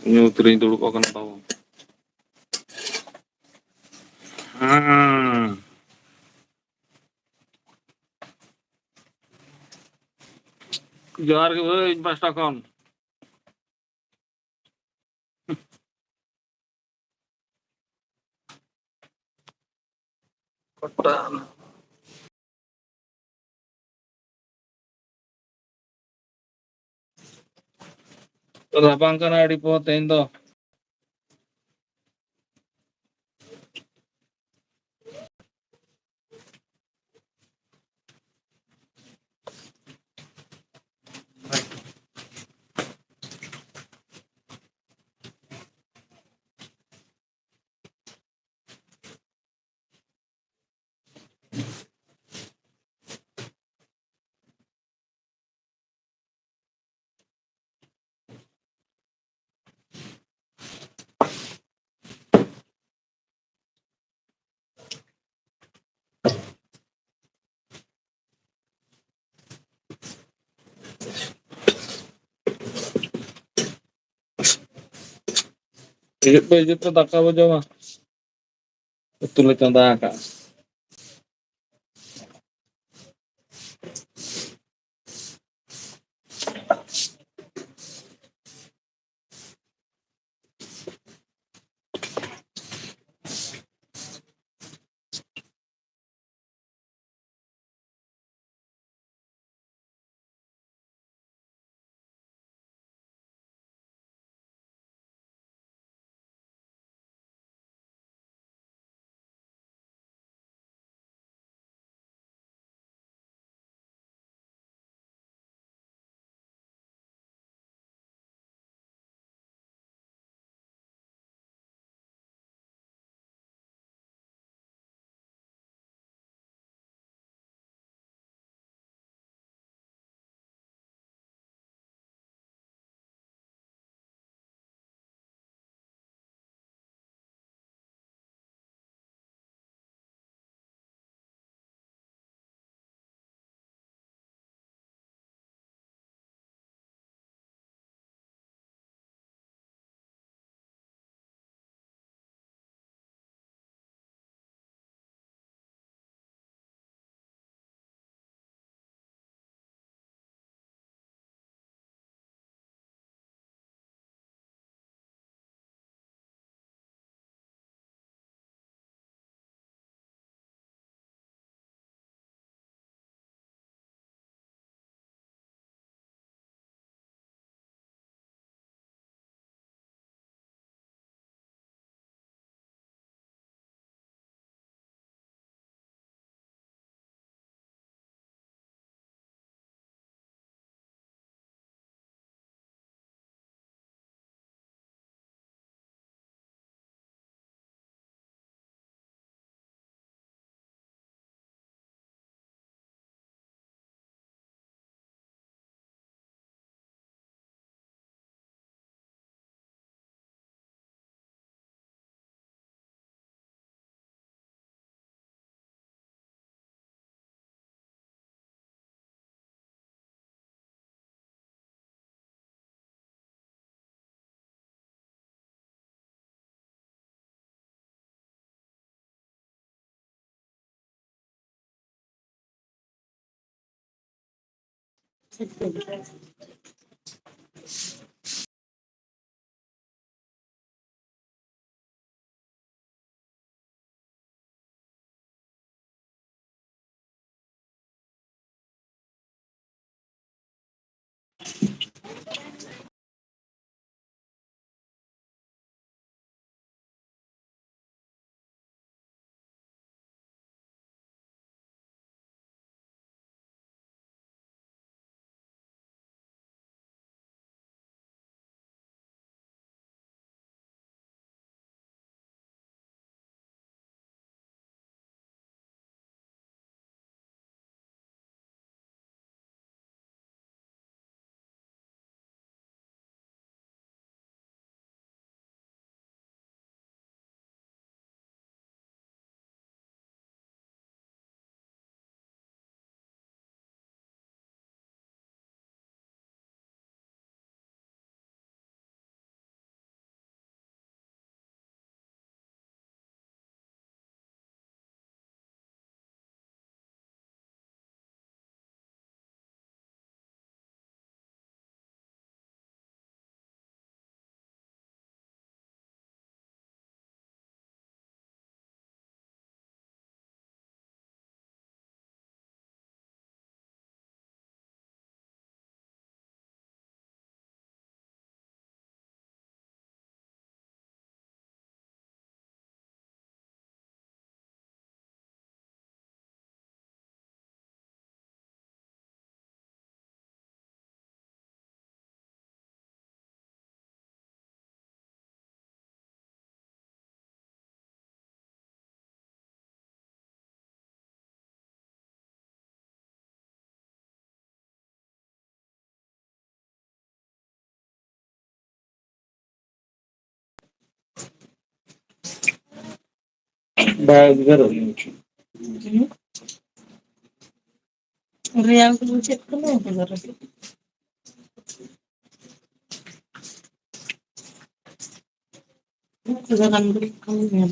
Nyutriin dulu kok kena tahu. Jar ke Mas Takon. Kotaan. Rabang kan adipote indo. Ijit pe taka bo jama. Betul contoh ka. Bagger ଅଛି। Real check kena bener. Jangan beri kamu ya.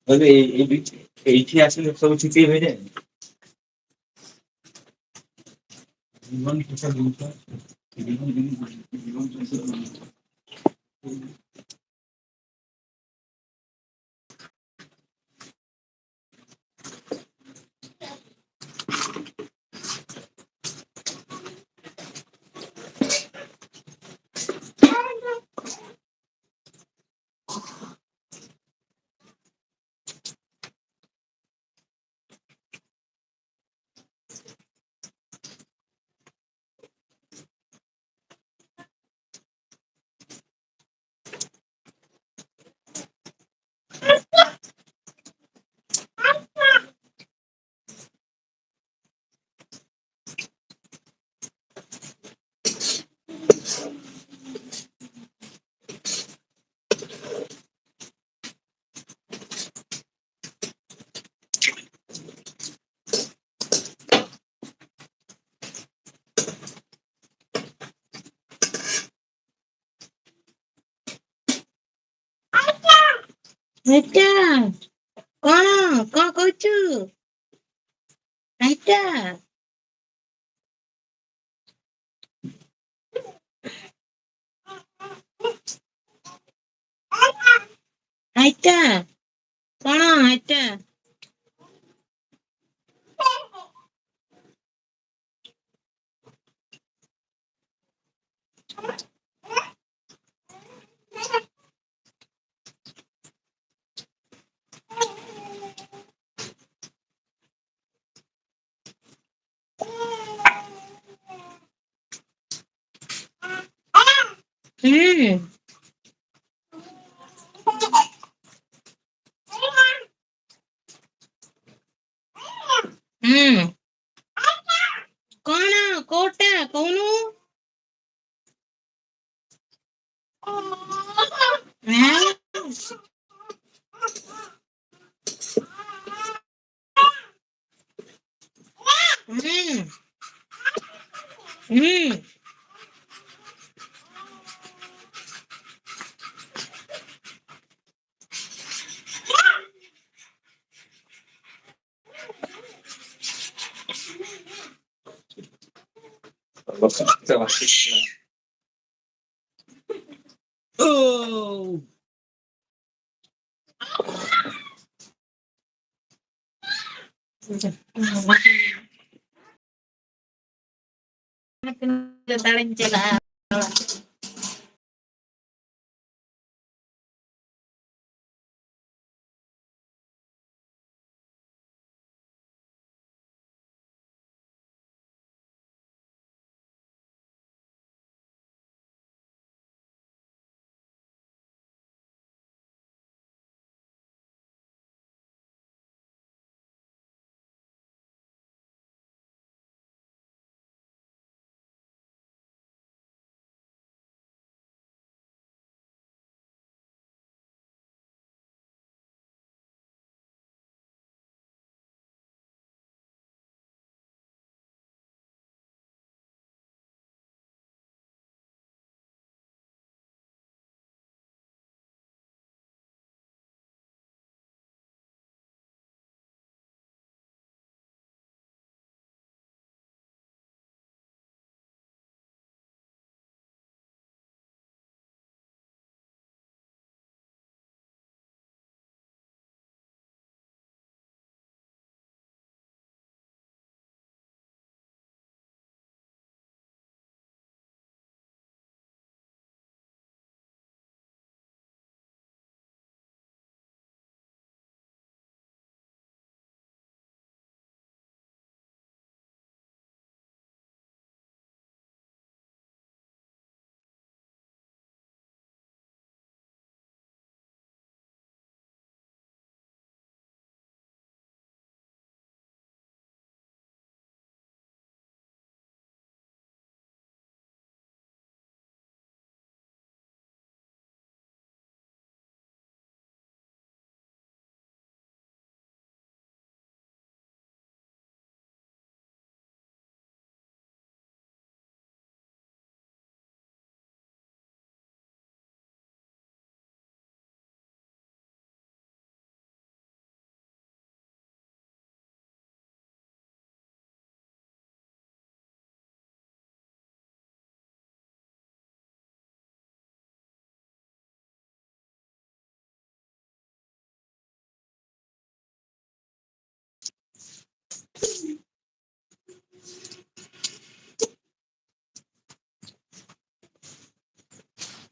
ଏବେ ଏଇଠି ଆସିଲେ ସବୁ ଛିଟି ହେଇଯାଏ। Aita, କଣ କହୁଛୁ? ଆଇଟା ଆଇଟା କଣ ଆଇଟା? ହୁଁ ହୁଁ କଣ କୋଉଟା କହୁନୁ? ଆଁ? ହୁଁ ହୁଁ Oh.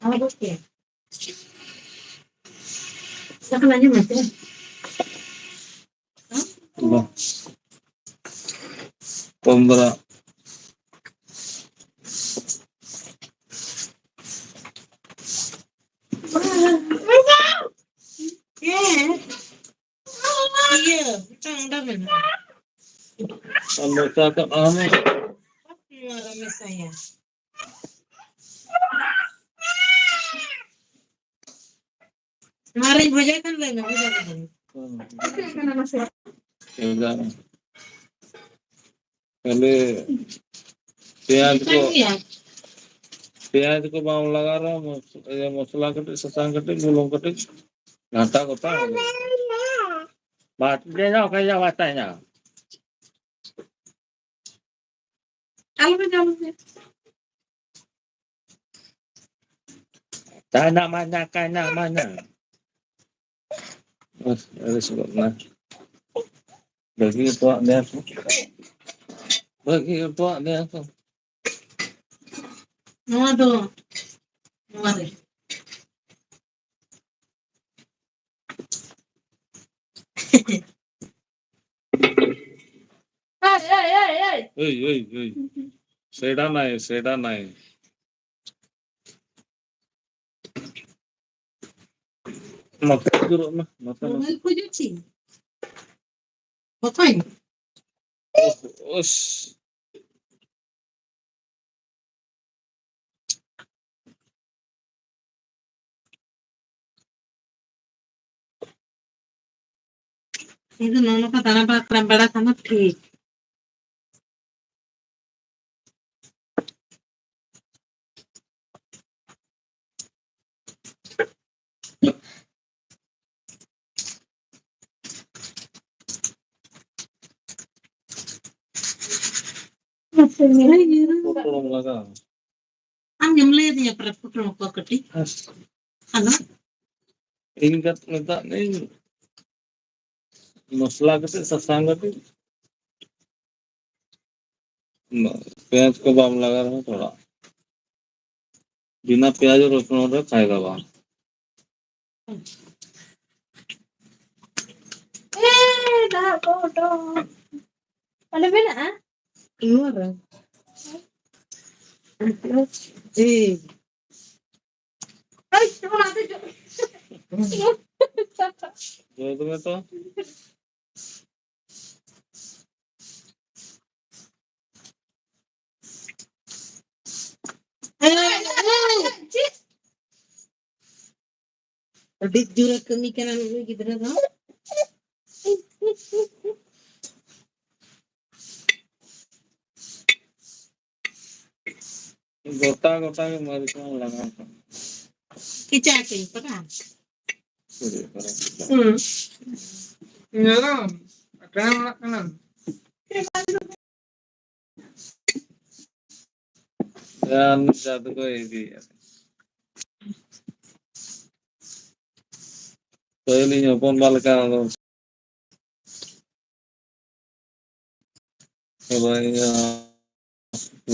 Apa ke? Siapa nanya macam? Wah, pembera. Iya, tang dah mana? Anggota ke ame. Marah saya. Mari bujakan lah, bujakan. Enggak. पहले प्याज को बाम लगा रहा हूँ मसला कटे ससांग कटे गुलों कटे घाटा होता है बात दे जाओ कहीं जाओ आता है ना Kana mana bos ada sebabnya bagi itu dia Mau tu, mari. hey seda naik maka dulu mah maka Mau ikut cuci? Ngapain? us Itu nono ka tanah bada sama ठीक. potong lagi Am yang lihat ya pernah putra kau keti. Anak ingat minta nih मसला कटे ससांग कटे प्याज को balm लगा रहा हूँ थोड़ा बिना प्याज और लहसुन और खाएगा balm dah bodoh. Ada benda ah? Keluar. Ay, cuma nanti. जो तुम्हें तो Adik jurat kemikiran gitu kan? गोता गोता के मरीच में लगा Kicak ini pernah? शुरू Nggak, kenal. dan jatuh ko ini तो ini pun balikan भाई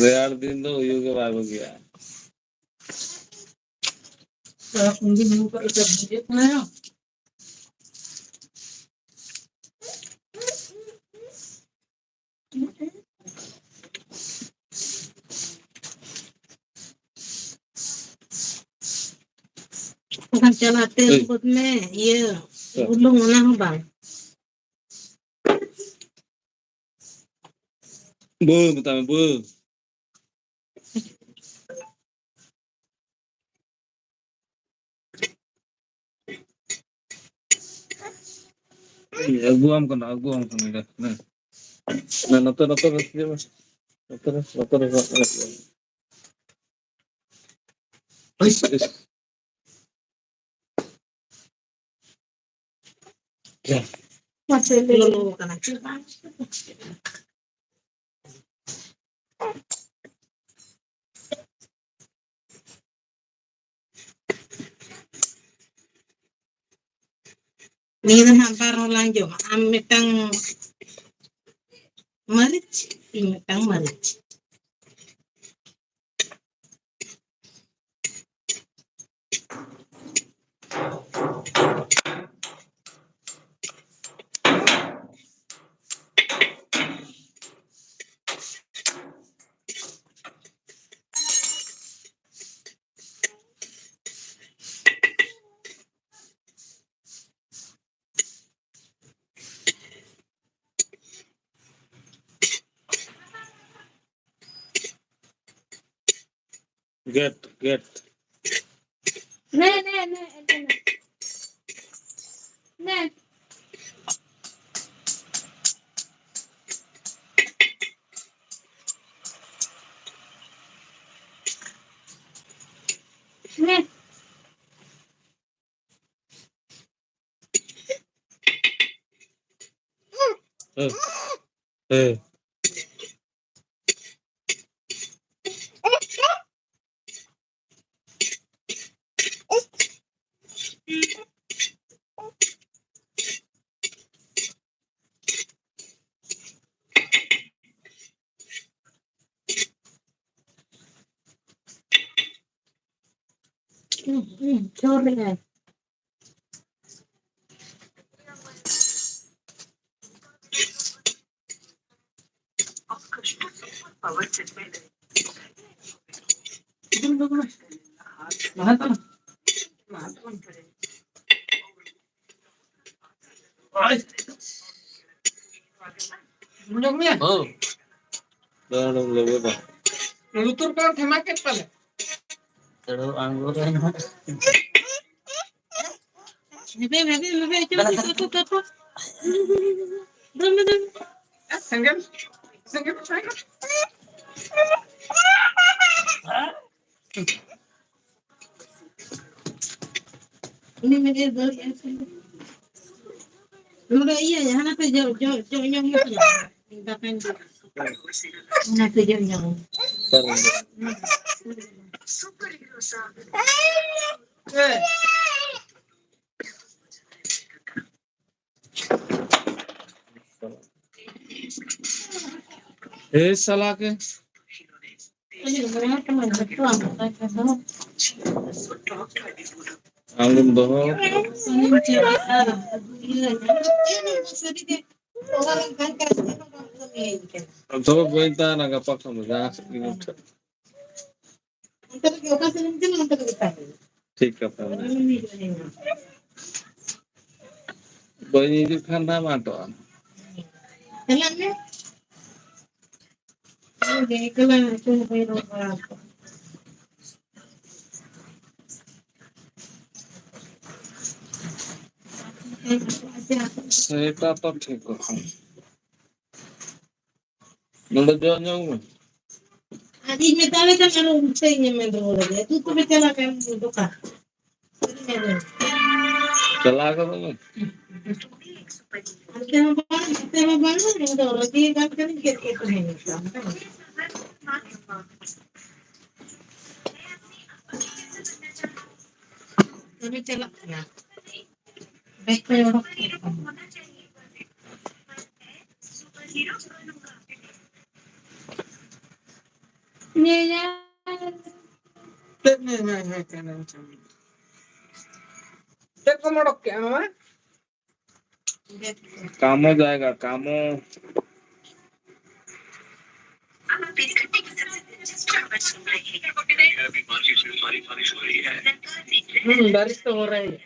रेयार दिन तो यू के भाई गया Kalau mungkin mau kerja budget lah ya. Bukan jalan telepon iya. Belum mana bang? bu betapa bu aguam kan udah nah notor dia mas notor ya Masih belum kena. Ni dah hampir orang jauh. Amitang Maric, ingatang maric. Get. Ne. Hey. Sorry. Oh. Dalam lebih bah. Lutur kan themaket pala. Terus anggur kan. Bebe, coba. Dame. Senggel. Ini media baru ya. Udah iya ya, anak tuh jauh yang itu ya. Minta pendek. Anak tuh jauh. Salah ke? Anggun doh. Coba berita naga pak kamu dah minum. ठीक है बनी खाना माटो सेटा तो ठीक है number जो जाऊँ Adi me tale kan anu usai me dole. Tu me tala kan doka. चला करो मैं Tema baru ni dah lagi kan kita ni. Tapi tela ya. Baik ko yung niya. Teko modok kya mama? कामो जाएगा कामो बारिश तो हो रहा है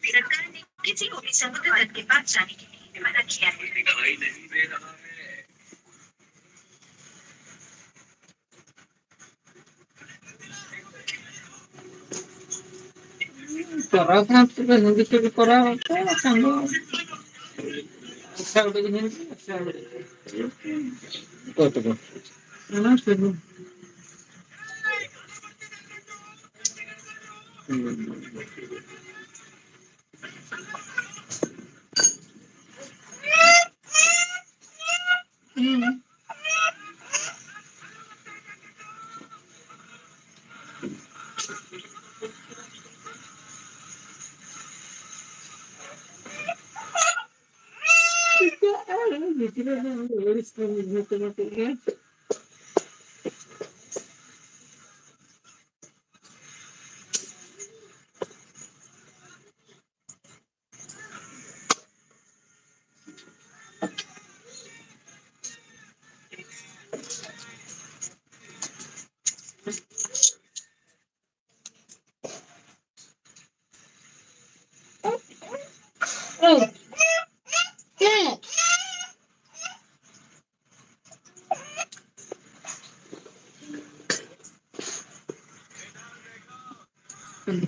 सरकार ने किसी को भी समुद्र तट के पास जाने के लिए मना किया है Parang kan sudah hindi ko parang sango. Sabi niya sabi. तो Ano sabi? Oh, cat. Don't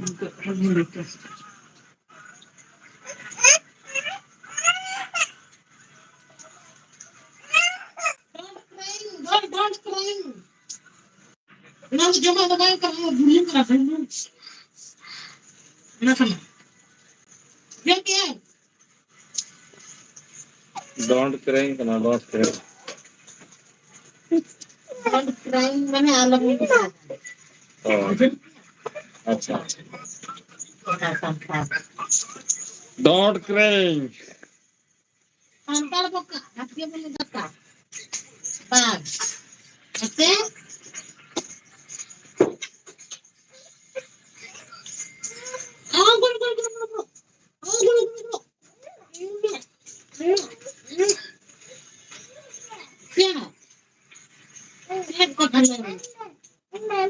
cry. Now, Jama, the guy come out, you look at him. Nothing. Yeah, yeah. Don't cry, kana don't cry. Don't cry, मैंने अलग नहीं बताया। अच्छा don't cry. Antar buka, hati punya buka. Bag. Oke? Oh, gulu. Oh, gulu. Ya. Lihat kok kalian.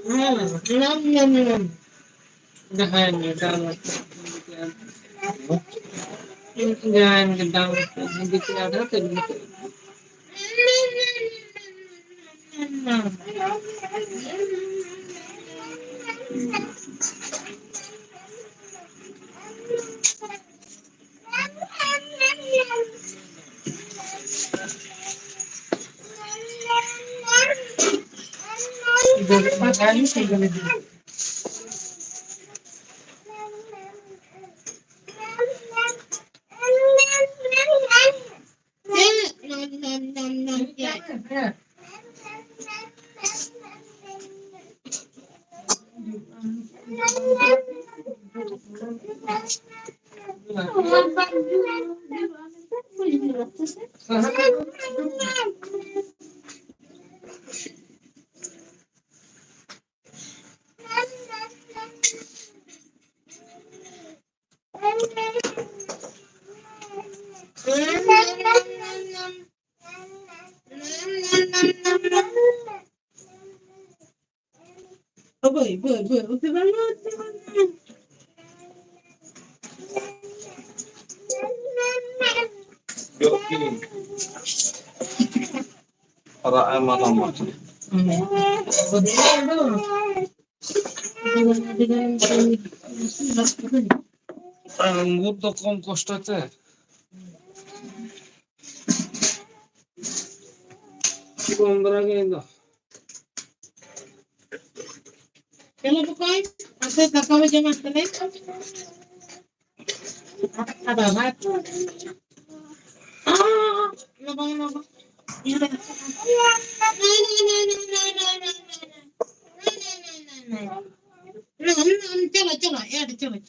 Nam. Jangan, jangan. Jangan gedang. Begitu ada begitu. Makanya saya gini. Yoki para emang amat. Anggur to kom কষ্ট আছে কি বন্ধরা কিন্তু Kalau bukan, aku kakak aja mas temen. Ada apa? Ah, nabang. Chalo, ya, chalo.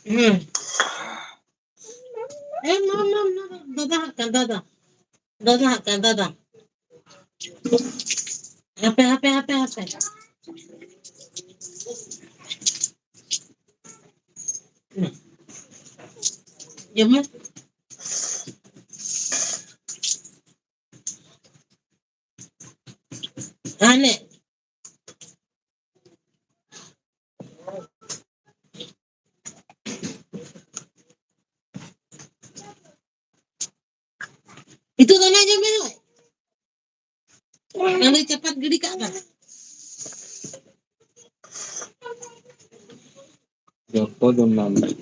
No, Dada. Apa. Ya, mas. Aneh. Itu tanah aja melu. Kalau cepat gede kak. যত জন নাম নাই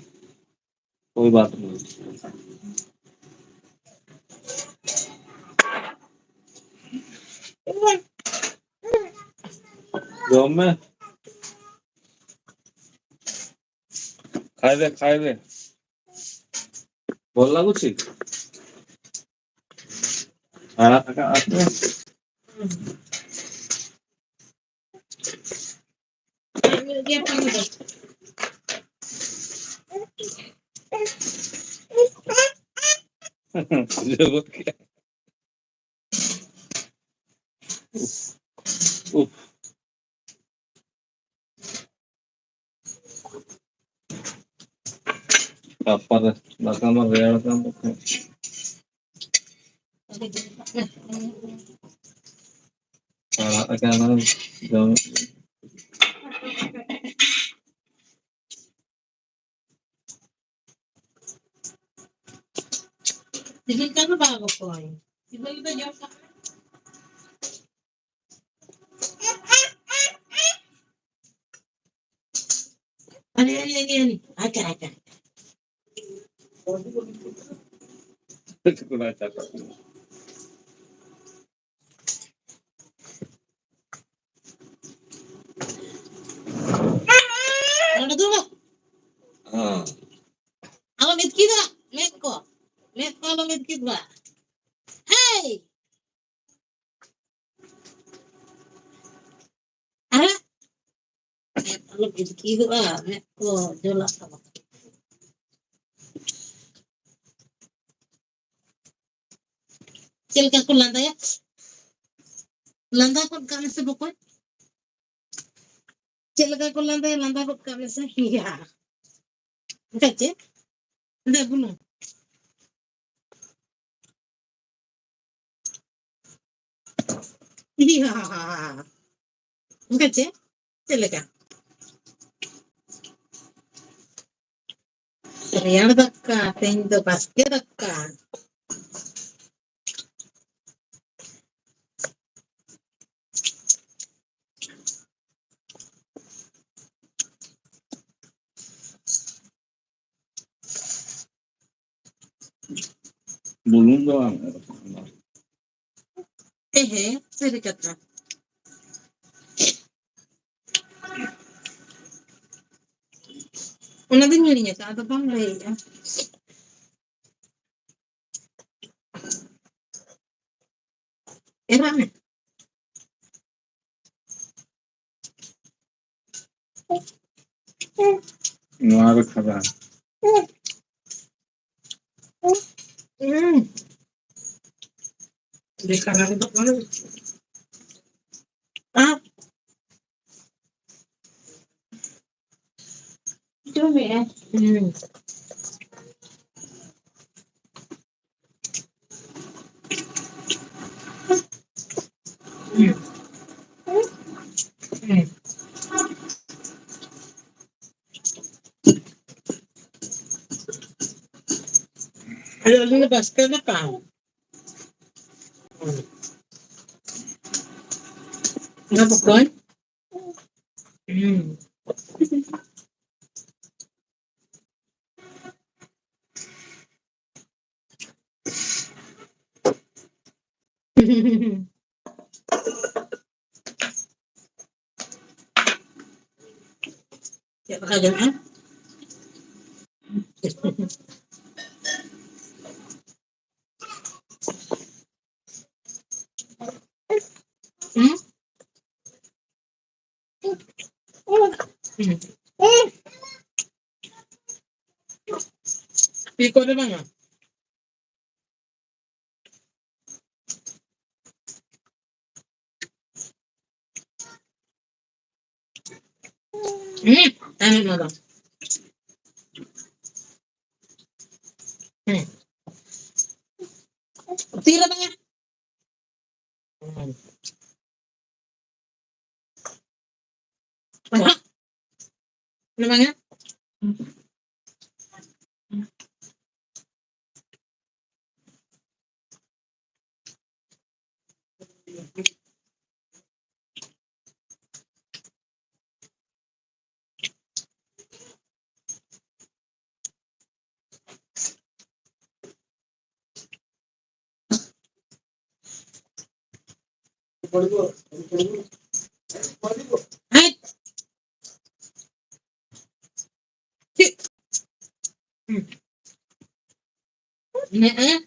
कोई बात नहीं जो में खाए दे बोल लाଗୁଛି खाना खा आते Dia panggil. Disebut ya. Uh, Kapar nak kamar ya kamar. Akan jam Sige ka na bago ko ay. Iba yung ka. Ani. Aka. kurang cakap. Ano to mo? Ah, Alam kita. Let ko alam kita. Hey! Ara? Alam kita let ko jola ka. Chel ka ko landa ya. Landa ko kami sa bukoy. Chel ka ko landa ko kami sa hiya. Kache? Hindi buno. Hiya. Kache? Chel ka. ಸರಿಯಾದಕ್ಕ ತೆಂದು ಬಸ್ಗೆದಕ್ಕ belum doang. ಸರಿ ಕತ್ತ ಉನ್ನದಿನ ಹೇಳಿಯ ಅದು ಬಂದ್ರೆ Erame. Nuara kara. Di kanan itu mana? Ah, coba ya. Ayo ini basket apa? Nggak pokoknya. Ya pakai jangan. Piko na ba nga? Ano mo ba? Tira ba nga? Ano? Ano ba nga? Ay! Ne?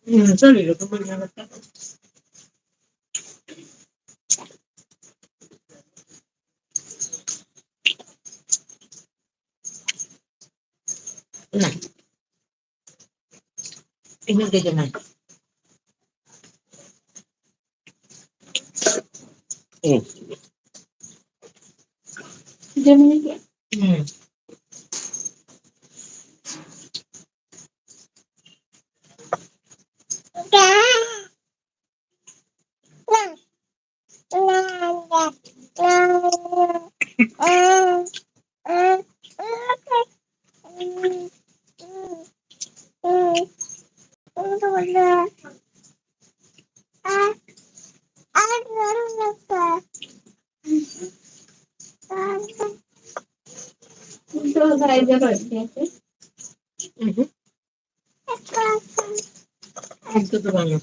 Sorry, lo que me ha. Nah, ini dia jangan. Oh, Jangan ini. Itu tuh banyak.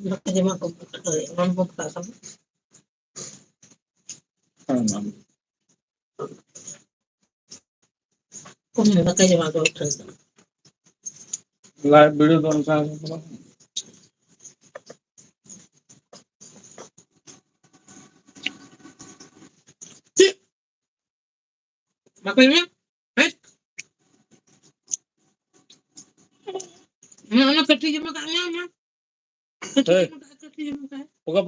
Aja mah komputer kali, komputer sama. aman. Kung pakai aja mah komputer. Live video doon sa akin. Makanya, anak kecil aja makanya mah. Kecil aja makanya. Puka.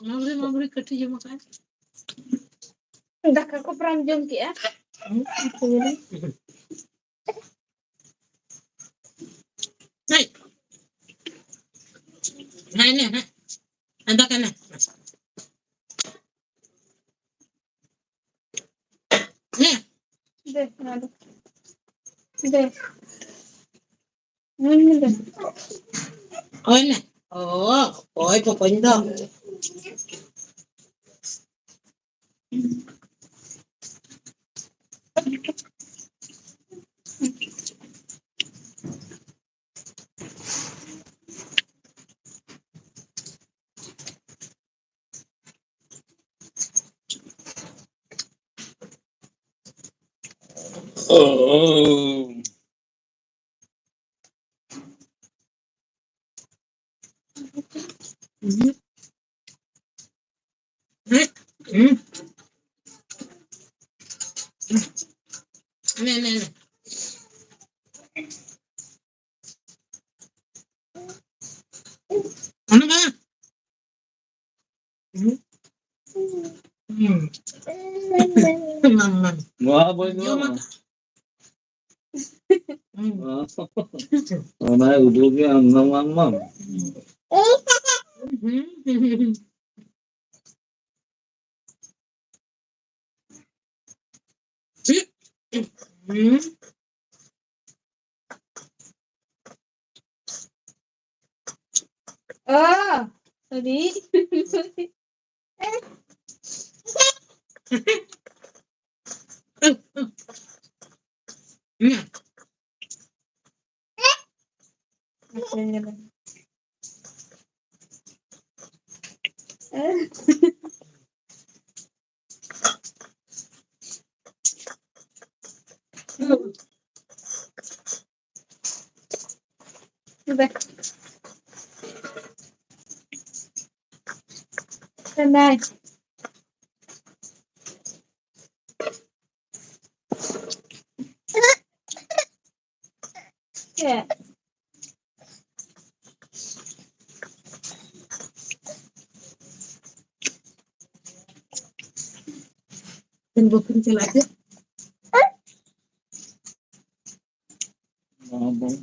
Mau beli kecil aja makanya. Dak aku perang jongki ya. Hai. Nah ini, nah. Anda kan nah. Nih, Deh, nado. Deh. Ini deh. oh ini. Oh, pokoknya dong. Oh. Nih. Ano ba? Mama. Mahaboy Yung no. mata. Ana udog yan mamam. Oh, tadi. Akhirnya. Udah. Tenang. Ya. Dan gue pencil aja. Mahaboy.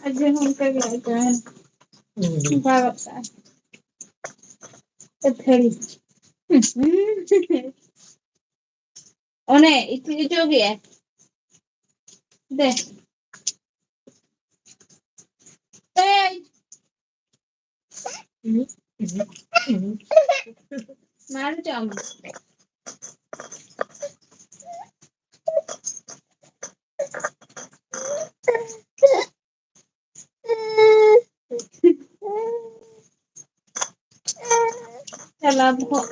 Ajay हम कर लायक है बता तो फिर ओने इतनी जो भी है दे मार जाऊं चला बहुत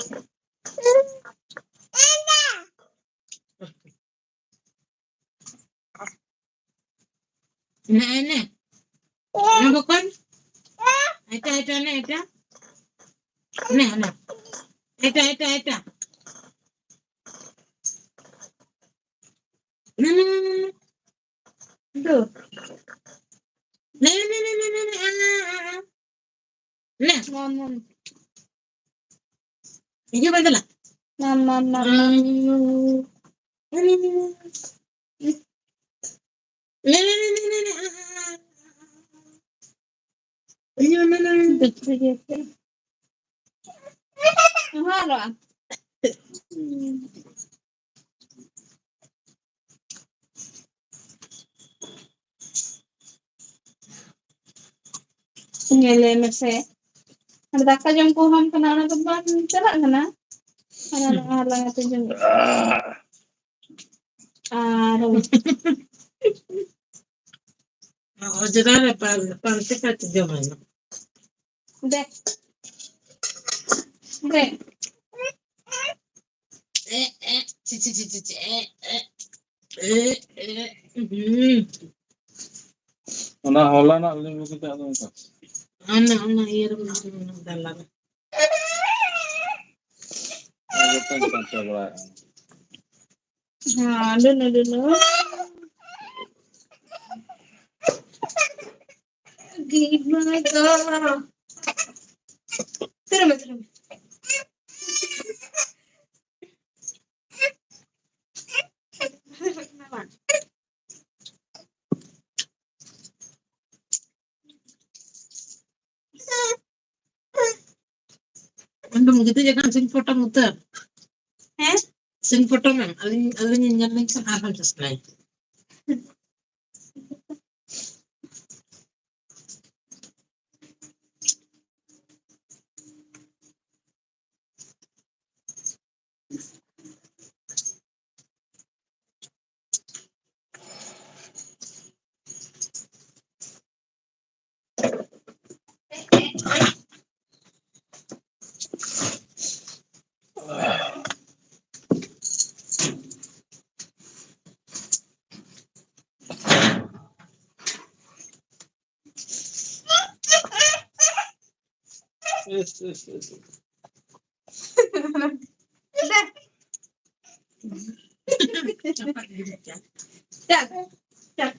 Nah. Nah, bukan? Eta, nah, eta. Nah. Eta. Nah. दो Nah. Nah. मम Ini apa lah? मम Halo. Nyele mese. Daka jam ko ham kana na ban chala kana. Ana halang atu jam. Oh, jadi pantai kat jaman. Dek. Cici. Ona hola nak lima kita tu kan. Anak air dalam. Kita kan coba. Ha, dulu. Gimana? Terus. Anda begitu jangan sing foto muter. Eh? Sing foto mem. Alin nyanyi kan akan selesai. Yes. Cepat dibaca. Cak.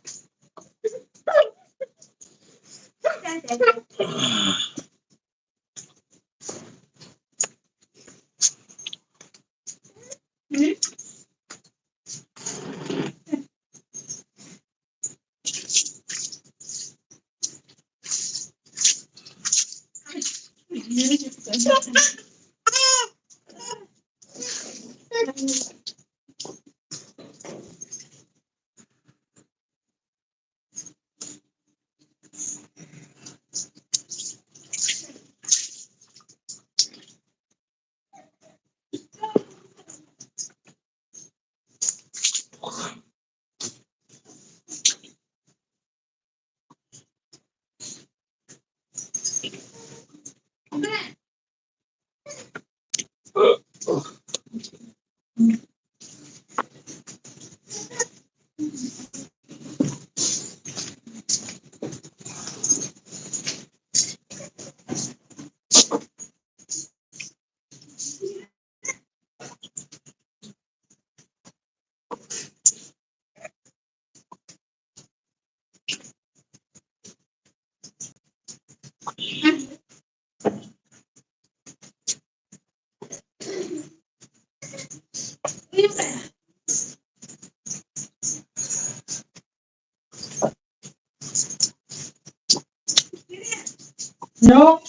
No.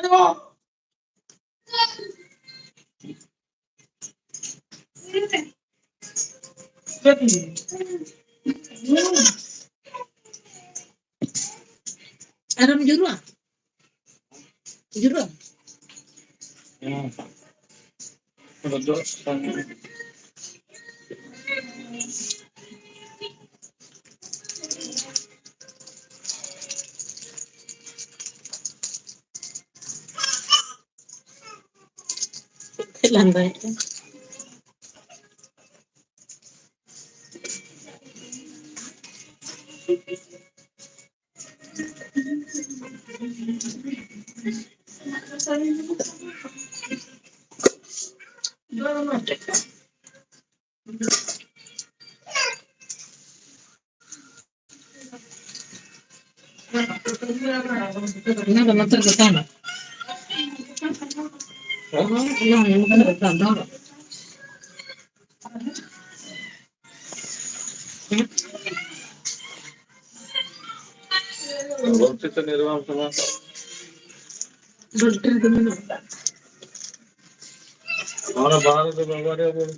No. Aram juru ah? Juru. Duduk. Lantai. Ini ada motor ke sana. Oh, iya, ini kan ke sana. Boleh tu निर्माण sama. Dokter itu mana? Orang baru tu bawa dia boleh.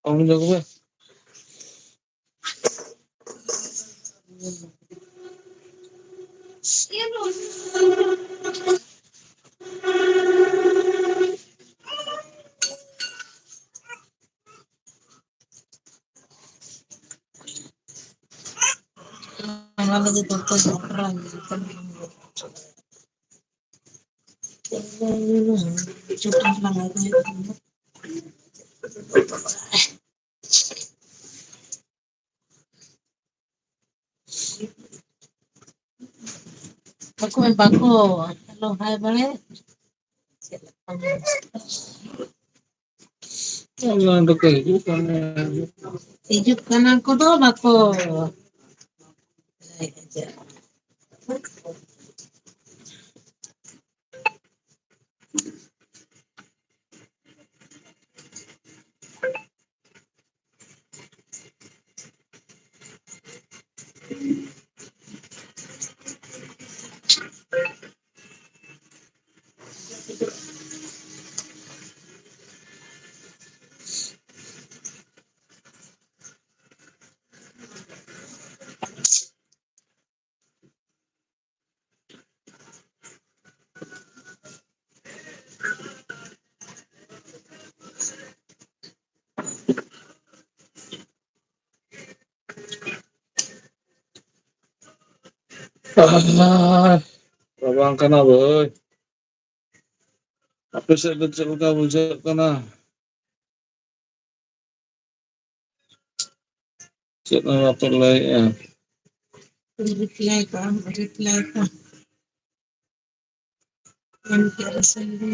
Kamu jago ber. Mana lagi dokter orang. Cukup banget. Aku bako. Hello, hi bale. Jangan untuk kehidupan. Hidup kan aku tuh bako. Ah, babang ka na ba? Oy? Tapos sa ka bulsa ka na. Sa na matulay ah. Reply ka. Reply ka. Yan kaya sa iyo.